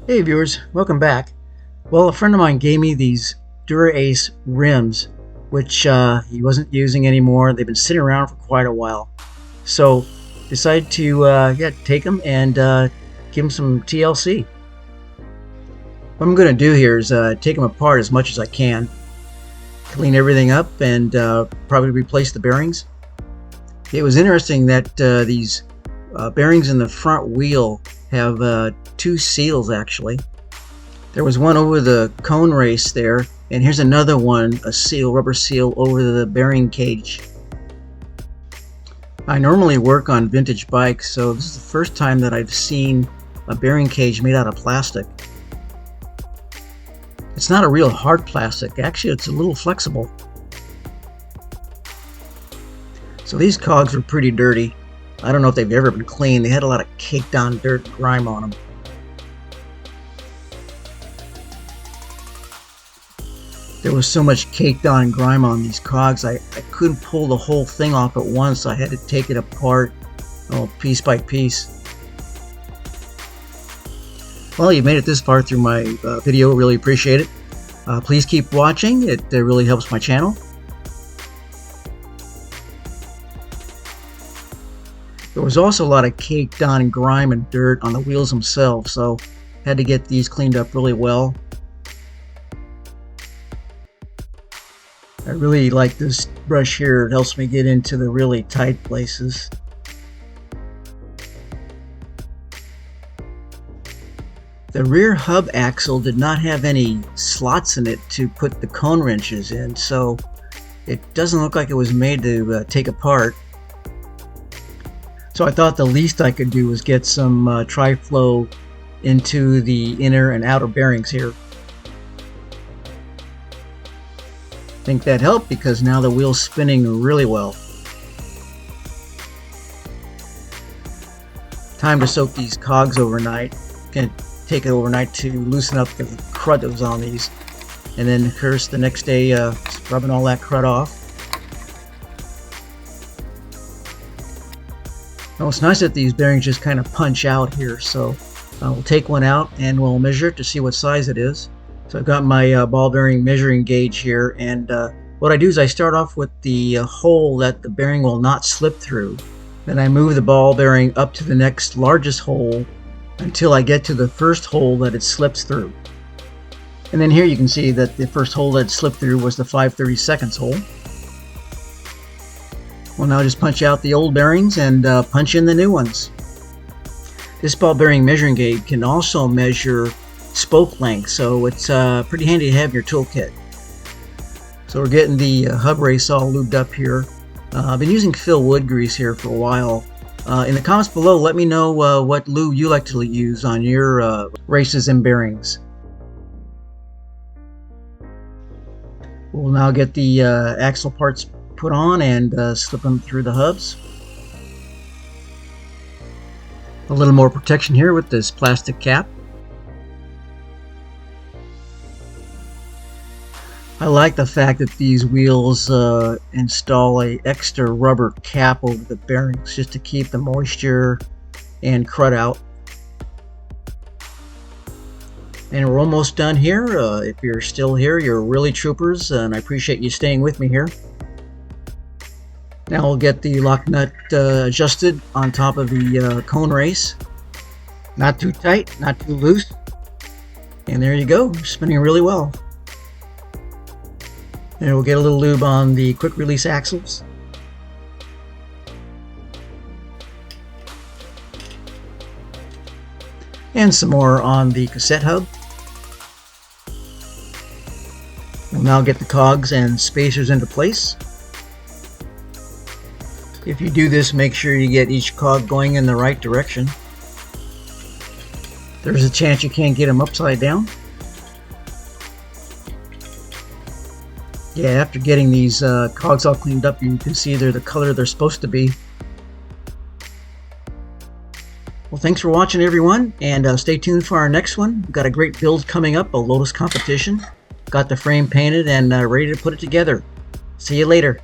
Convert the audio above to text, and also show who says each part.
Speaker 1: Hey viewers, welcome back. Well, a friend of mine gave me these Dura Ace rims, which he wasn't using anymore. They've been sitting around for quite a while. So decided to take them and give them some TLC. What I'm going to do here is take them apart as much as I can, clean everything up, and probably replace the bearings. It was interesting that these bearings in the front wheel have two seals actually. There was one over the cone race there, and here's another one, a seal, rubber seal over the bearing cage. I normally work on vintage bikes, so this is the first time that I've seen a bearing cage made out of plastic. It's not a real hard plastic, actually it's a little flexible. So these cogs were pretty dirty. I don't know if they've ever been cleaned. They had a lot of caked on dirt and grime on them. There was so much caked on grime on these cogs, I couldn't pull the whole thing off at once. I had to take it apart, piece by piece. Well, you've made it this far through my video. Really appreciate it. Please keep watching. It really helps my channel. There was also a lot of caked on grime and dirt on the wheels themselves, so had to get these cleaned up really well. I really like this brush here. It helps me get into the really tight places. The rear hub axle did not have any slots in it to put the cone wrenches in, so it doesn't look like it was made to take apart. So I thought the least I could do was get some tri-flow into the inner and outer bearings here. I think that helped because now the wheel's spinning really well. Time to soak these cogs overnight. Gonna take it overnight to loosen up the crud that was on these. And then of course the next day rubbing all that crud off. Now it's nice that these bearings just kind of punch out here, so we'll take one out and we'll measure it to see what size it is. So I've got my ball bearing measuring gauge here, and what I do is I start off with the hole that the bearing will not slip through. Then I move the ball bearing up to the next largest hole until I get to the first hole that it slips through. And then here you can see that the first hole that slipped through was the 5/32 hole. We'll now just punch out the old bearings and punch in the new ones. This ball bearing measuring gauge can also measure spoke length, so it's pretty handy to have in your toolkit. So we're getting the hub race all lubed up here. I've been using Phil wood grease here for a while. In the comments below, let me know what lube you like to use on your races and bearings. We'll now get the axle parts put on and slip them through the hubs. A little more protection here with this plastic cap. I like the fact that these wheels install a extra rubber cap over the bearings just to keep the moisture and crud out. And we're almost done here. If you're still here, you're really troopers, and I appreciate you staying with me here. Now we'll get the lock nut adjusted on top of the cone race. Not too tight, not too loose. And there you go, spinning really well. And we'll get a little lube on the quick release axles. And some more on the cassette hub. We'll now get the cogs and spacers into place. If you do this, make sure you get each cog going in the right direction. There's a chance you can't get them upside down. Yeah, after getting these cogs all cleaned up, you can see they're the color they're supposed to be. Well, thanks for watching everyone, and stay tuned for our next one. We've got a great build coming up, a Lotus competition. Got the frame painted and ready to put it together. See you later.